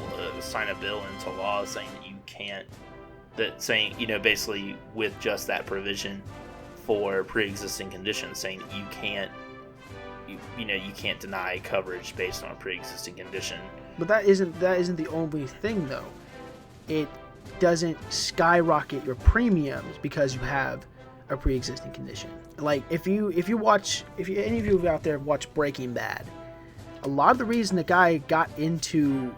bill into law saying that you can't, that saying, basically with just that provision for pre-existing conditions, saying that you can't deny coverage based on a pre-existing condition. But that isn't the only thing, though. It doesn't skyrocket your premiums because you have a pre-existing condition. Like if any of you out there have watched Breaking Bad, a lot of the reason the guy got into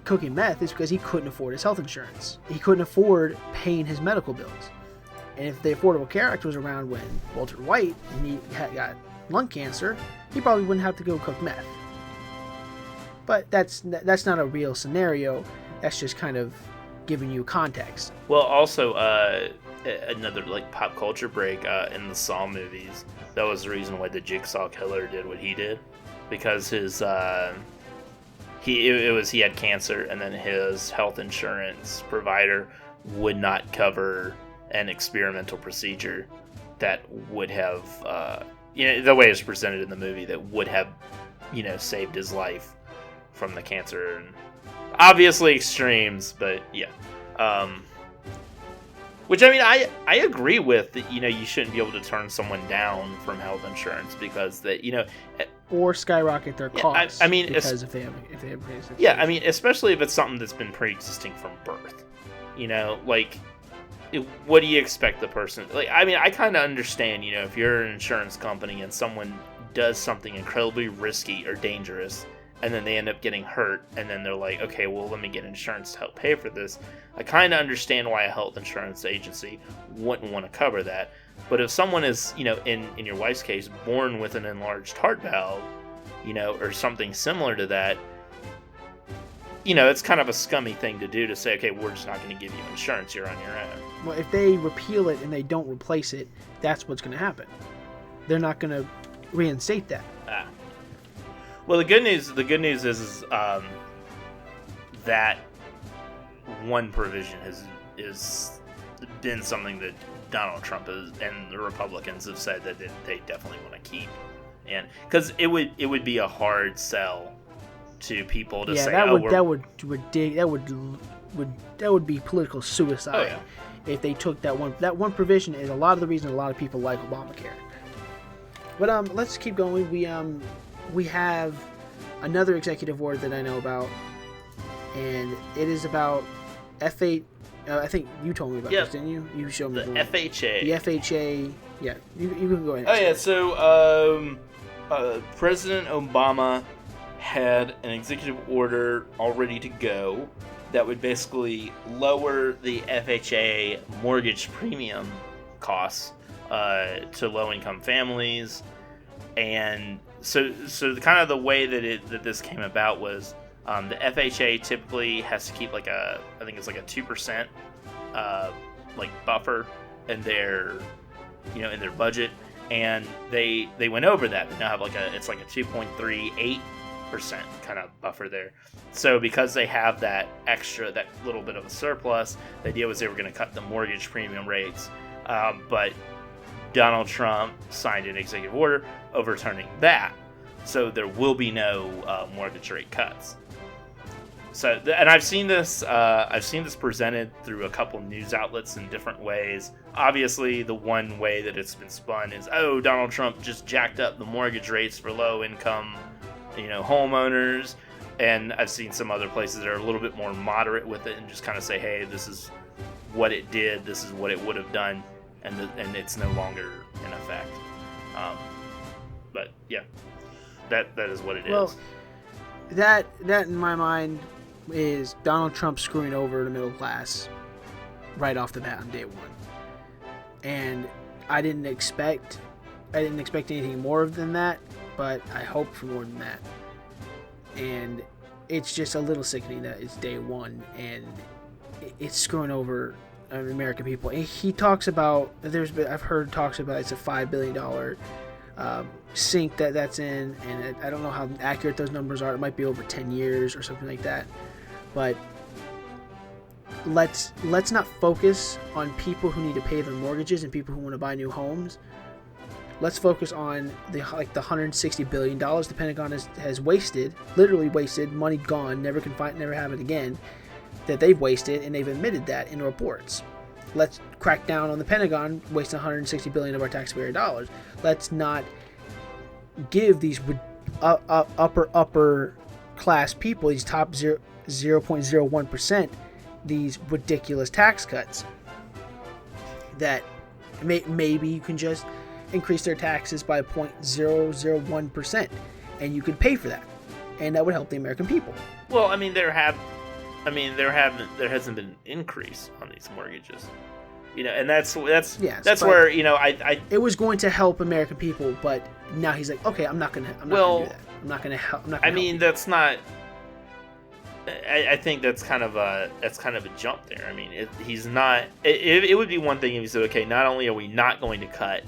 cooking meth is because he couldn't afford his health insurance. He couldn't afford paying his medical bills. And if the Affordable Care Act was around when Walter White got lung cancer, he probably wouldn't have to go cook meth. But that's not a real scenario. That's just kind of giving you context. Well, also another pop culture break in the Saw movies. That was the reason why the Jigsaw Killer did what he did, because his he had cancer, and then his health insurance provider would not cover an experimental procedure that would have the way it's presented in the movie, that would have saved his life from the cancer. And obviously extremes, but yeah. Which, I agree with that. You shouldn't be able to turn someone down from health insurance because or skyrocket their costs. Because if they have pre-existing. Yeah, especially if it's something that's been pre-existing from birth. What do you expect the person? I kind of understand. If you're an insurance company and someone does something incredibly risky or dangerous, and then they end up getting hurt, and then they're like, okay, well, let me get insurance to help pay for this. I kind of understand why a health insurance agency wouldn't want to cover that. But if someone is, in your wife's case, born with an enlarged heart valve, or something similar to that, it's kind of a scummy thing to do, to say, okay, we're just not going to give you insurance, you're on your own. Well, if they repeal it and they don't replace it, that's what's going to happen. They're not going to reinstate that. Well, the good news is that one provision has been something that Donald Trump and the Republicans have said that they definitely want to keep, and because it would be a hard sell to people to say, that would be political suicide if they took that one provision. Is a lot of the reason a lot of people like Obamacare. But let's keep going. We have another executive order that I know about, and it is about F8. I think you told me about this, didn't you? You showed me the FHA. The FHA. Yeah, you can go ahead. Oh yeah, so President Obama had an executive order all ready to go that would basically lower the FHA mortgage premium costs to low-income families. And so kind of the way that this came about was the FHA typically has to keep I think it's a 2% buffer in their in their budget, and they went over that. They now have it's a 2.38% kind of buffer there. So because they have that little bit of a surplus, the idea was they were going to cut the mortgage premium rates, but Donald Trump signed an executive order overturning that, so there will be no mortgage rate cuts. So, and I've seen this presented through a couple news outlets in different ways. Obviously, the one way that it's been spun is, Donald Trump just jacked up the mortgage rates for low-income, homeowners. And I've seen some other places that are a little bit more moderate with it and just kind of say, hey, this is what it did, this is what it would have done, and it's no longer in effect. But yeah, that is what it is. Well, that in my mind is Donald Trump screwing over the middle class right off the bat on day one. And I didn't expect anything more than that, but I hoped for more than that. And it's just a little sickening that it's day one and it's screwing over American people. And he talks about I've heard talks about it's a $5 billion sink that's in, and I don't know how accurate those numbers are. It might be over 10 years or something like that. But let's not focus on people who need to pay their mortgages and people who want to buy new homes. Let's focus on the $160 billion the Pentagon has wasted, literally wasted, money gone, never have it again, that they've wasted, and they've admitted that in reports. Let's crack down on the Pentagon wasting $160 billion of our taxpayer dollars. Let's not give these upper class people, these top 0.01%, these ridiculous tax cuts that maybe you can just increase their taxes by 0.001% and you could pay for that, and that would help the American people. Well, I mean, there hasn't been an increase on these mortgages, and that's where it was going to help American people, but now he's like, okay, I'm not gonna do that. I'm not gonna help. I mean, that's not. I think that's kind of a jump there. I mean, he's not. It would be one thing if he said, okay, not only are we not going to cut,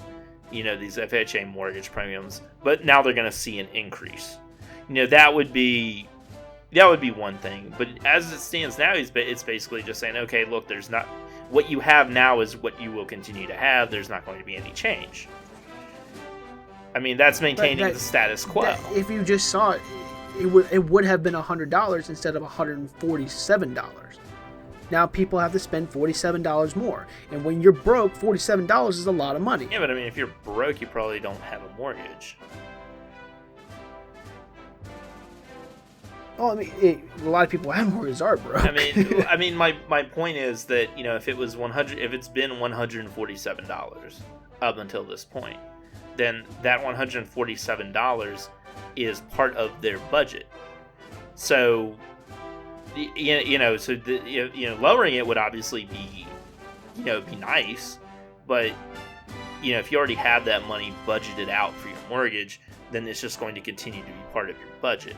these FHA mortgage premiums, but now they're going to see an increase. That would be one thing. But as it stands now, it's basically just saying, okay, look, there's not what you have now is what you will continue to have. There's not going to be any change. I mean, that's maintaining the status quo. If you just saw it, it would have been $100 instead of $147. Now people have to spend $47 more. And when you're broke, $47 is a lot of money. Yeah, but I mean, if you're broke, you probably don't have a mortgage. Oh, I mean, a lot of people have mortgages are broke. I mean, my point is that, if it's been $147 up until this point, then that $147 is part of their budget. So, lowering it would obviously be nice, but if you already have that money budgeted out for your mortgage, then it's just going to continue to be part of your budget.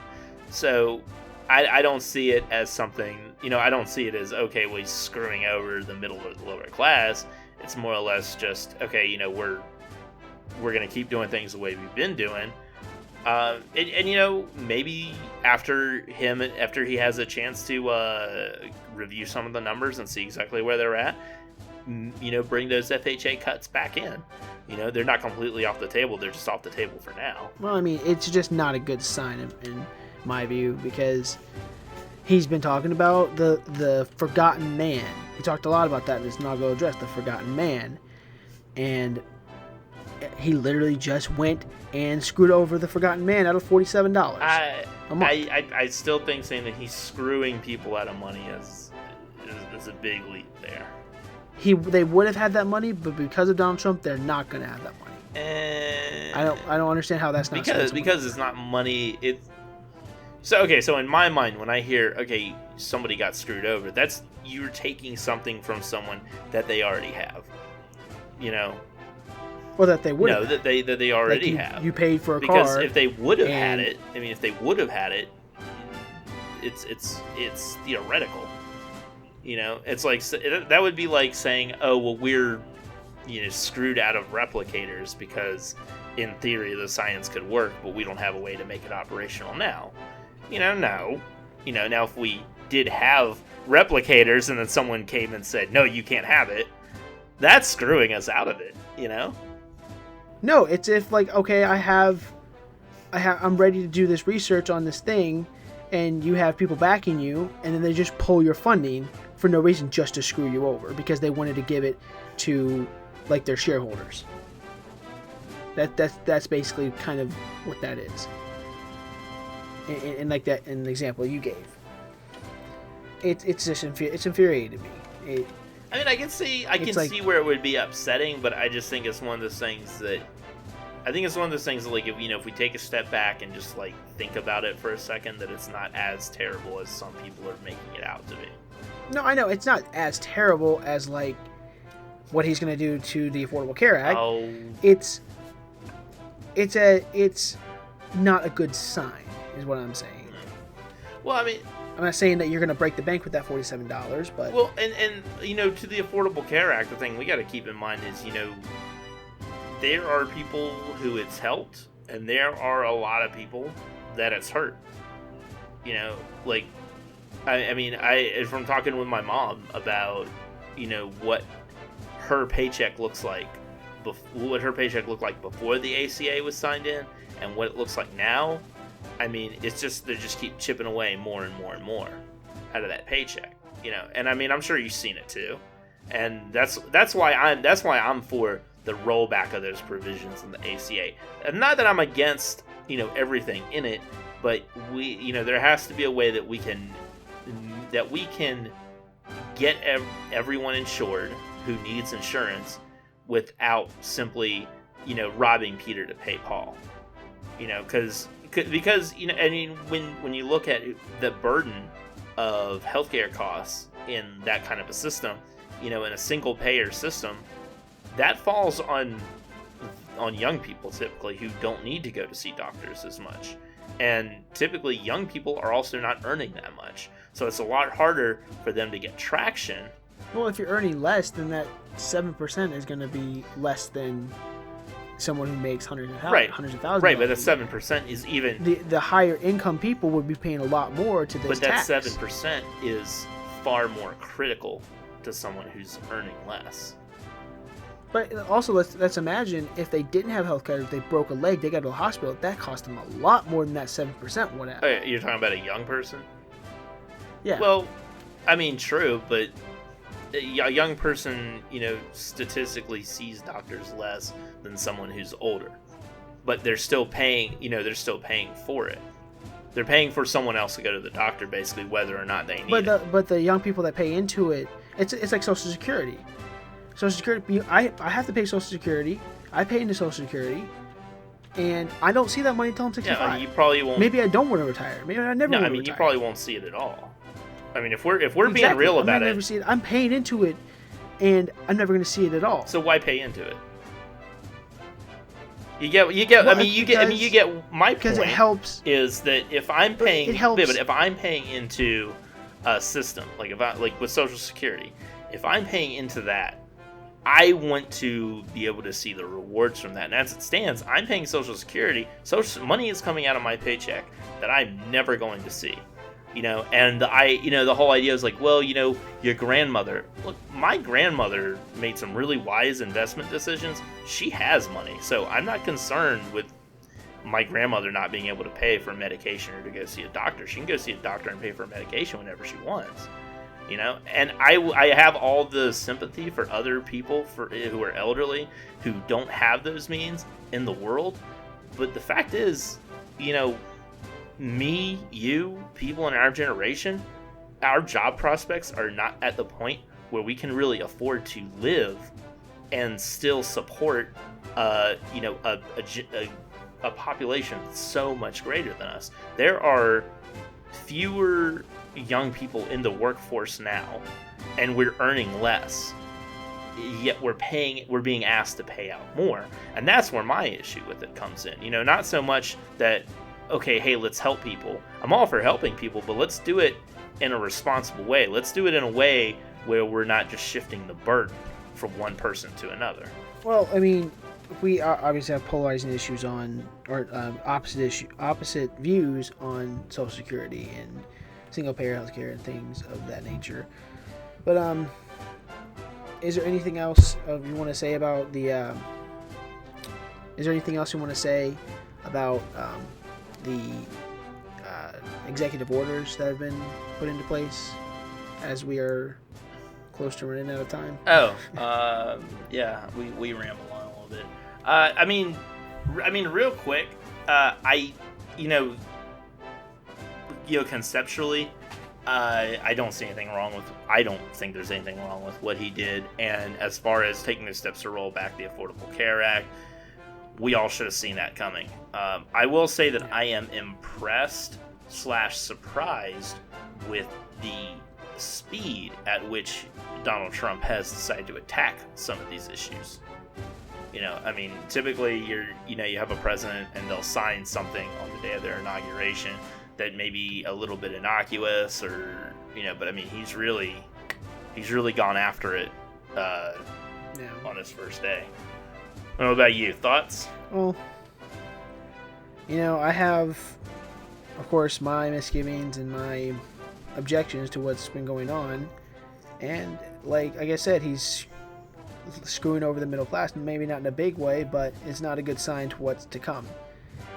So, I don't see it as something. I don't see it as, okay, well, he's screwing over the middle or the lower class. It's more or less just, okay, we're going to keep doing things the way we've been doing. Maybe after he has a chance to review some of the numbers and see exactly where they're at, bring those FHA cuts back in. They're not completely off the table. They're just off the table for now. Well, I mean, it's just not a good sign in my view, because he's been talking about the forgotten man. He talked a lot about that in his inaugural address, the forgotten man. And he literally just went and screwed over the forgotten man out of $47 a month. I still think saying that he's screwing people out of money is a big leap there. They would have had that money, but because of Donald Trump, they're not going to have that money. I don't understand how that's not because it's not money. So in my mind, when I hear, okay, somebody got screwed over, that's you're taking something from someone that they already have. Or that they would. No, that they already have. You paid for a car. Because if they would have had it, it's theoretical. It's like that would be like saying, oh, well, we're screwed out of replicators because in theory the science could work, but we don't have a way to make it operational now. No. Now if we did have replicators and then someone came and said, no, you can't have it, that's screwing us out of it. No, it's if like, okay, I'm ready to do this research on this thing, and you have people backing you, and then they just pull your funding for no reason, just to screw you over because they wanted to give it to like their shareholders. That's basically kind of what that is. And like that in the example you gave, it's just infuriating to me. I mean, I can see where it would be upsetting, but I just think it's one of those things that like if we take a step back and just like think about it for a second, that it's not as terrible as some people are making it out to be. No, I know it's not as terrible as like what he's going to do to the Affordable Care Act. Oh. It's not a good sign, is what I'm saying. Well, I mean, I'm not saying that you're going to break the bank with that $47, but well, and to the Affordable Care Act, the thing we got to keep in mind is, there are people who it's helped, and there are a lot of people that it's hurt. Like, from talking with my mom about, what her paycheck looks like, what her paycheck looked like before the ACA was signed in, and what it looks like now. I mean, it's just they just keep chipping away more and more and more out of that paycheck, And I mean, I'm sure you've seen it too, and that's why I'm for the rollback of those provisions in the ACA. And not that I'm against everything in it, but there has to be a way that we can get everyone insured who needs insurance without simply robbing Peter to pay Paul. Because when you look at the burden of healthcare costs in that kind of a system, in a single payer system, that falls on young people typically who don't need to go to see doctors as much. And typically young people are also not earning that much. So it's a lot harder for them to get traction. Well, if you're earning less, then that 7% is going to be less than someone who makes hundreds of thousands. Right, but the 7% is even... The higher income people would be paying a lot more to this tax. But that 7% is far more critical to someone who's earning less. But also, let's imagine if they didn't have health care, if they broke a leg, they got to the hospital, that cost them a lot more than that 7% would have. Oh, you're talking about a young person? Yeah. Well, I mean, true, but a young person, statistically sees doctors less than someone who's older. But they're still paying, for it. They're paying for someone else to go to the doctor, basically, whether or not they need it. But the young people that pay into it, it's like Social Security. Social Security, I have to pay Social Security. I pay into Social Security, and I don't see that money until I'm 65. Yeah, I mean, you probably won't. Maybe I don't want to retire. Maybe I never. No, want I to mean, retire. you probably won't see it at all. I mean, if we're being real about it, never see it. I'm paying into it, and I'm never going to see it at all. So why pay into it? You get. Well, you get my point. Because it helps. Is that if I'm paying, it helps. But if I'm paying into a system like with Social Security, if I'm paying into that, I want to be able to see the rewards from that. And as it stands, I'm paying Social Security. Money is coming out of my paycheck that I'm never going to see. And the whole idea is like, well, your grandmother. Look, my grandmother made some really wise investment decisions. She has money, so I'm not concerned with my grandmother not being able to pay for medication or to go see a doctor. She can go see a doctor and pay for medication whenever she wants. And I have all the sympathy for other people who are elderly, who don't have those means in the world. But the fact is, me, you, people in our generation, our job prospects are not at the point where we can really afford to live and still support, a population so much greater than us. There are fewer young people in the workforce now, and we're earning less, yet we're being asked to pay out more. And that's where my issue with it comes in. Not so much that, okay, hey, let's help people. I'm all for helping people, but let's do it in a responsible way. Let's do it in a way where we're not just shifting the burden from one person to another. Well, I mean, we obviously have polarizing issues on, or opposite views on Social Security and single-payer healthcare and things of that nature. But is there anything else you want to say about the? Is there anything else you want to say about the executive orders that have been put into place as we are close to running out of time? Yeah, we ramble on a little bit. I mean, real quick, conceptually, I don't see anything wrong with. I don't think there's anything wrong with what he did. And as far as taking the steps to roll back the Affordable Care Act, we all should have seen that coming. I will say that I am impressed / surprised with the speed at which Donald Trump has decided to attack some of these issues. Typically you have a president and they'll sign something on the day of their inauguration that may be a little bit innocuous, or but I mean, he's really gone after it on his first day. What about you? Thoughts? Well, I have, of course, my misgivings and my objections to what's been going on, and like I said, he's screwing over the middle class, maybe not in a big way, but it's not a good sign to what's to come.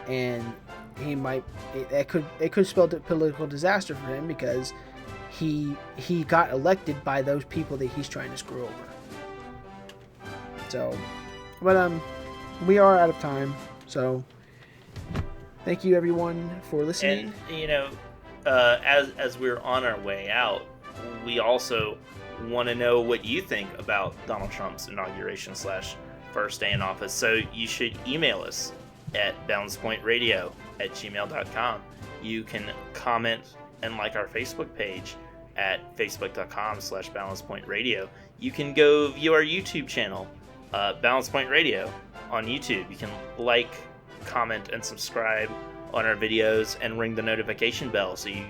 And it could spell political disaster for him, because he got elected by those people that he's trying to screw over. So, but we are out of time. So, thank you everyone for listening. And as we're on our way out, we also want to know what you think about Donald Trump's inauguration / first day in office. So you should email us at balancepointradio@gmail.com. You can comment and like our Facebook page at facebook.com/balancepointradio. You can go view our YouTube channel, Balance Point Radio, on YouTube. You can like, comment, and subscribe on our videos and ring the notification bell so you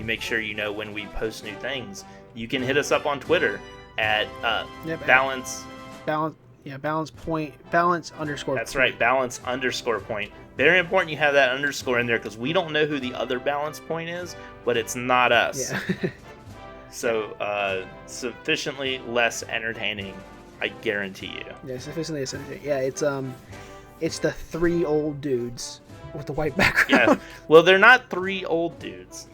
make sure when we post new things. You can hit us up on Twitter at balance. Balance point. That's right, balance_point. Very important you have that underscore in there, because we don't know who the other balance point is, but it's not us. Yeah. So, sufficiently less entertaining, I guarantee you. Yeah, sufficiently less entertaining. Yeah, it's the 3 old dudes with the white background. Yeah. Well, they're not 3 old dudes.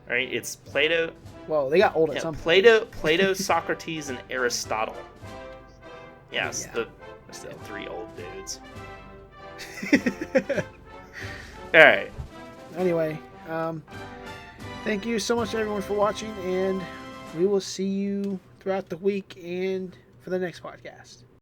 Right? It's Plato. Well, they got old at some point. Plato, Socrates, and Aristotle. Yes, the 3 old dudes. All right. Anyway, thank you so much everyone for watching, and we will see you throughout the week and for the next podcast.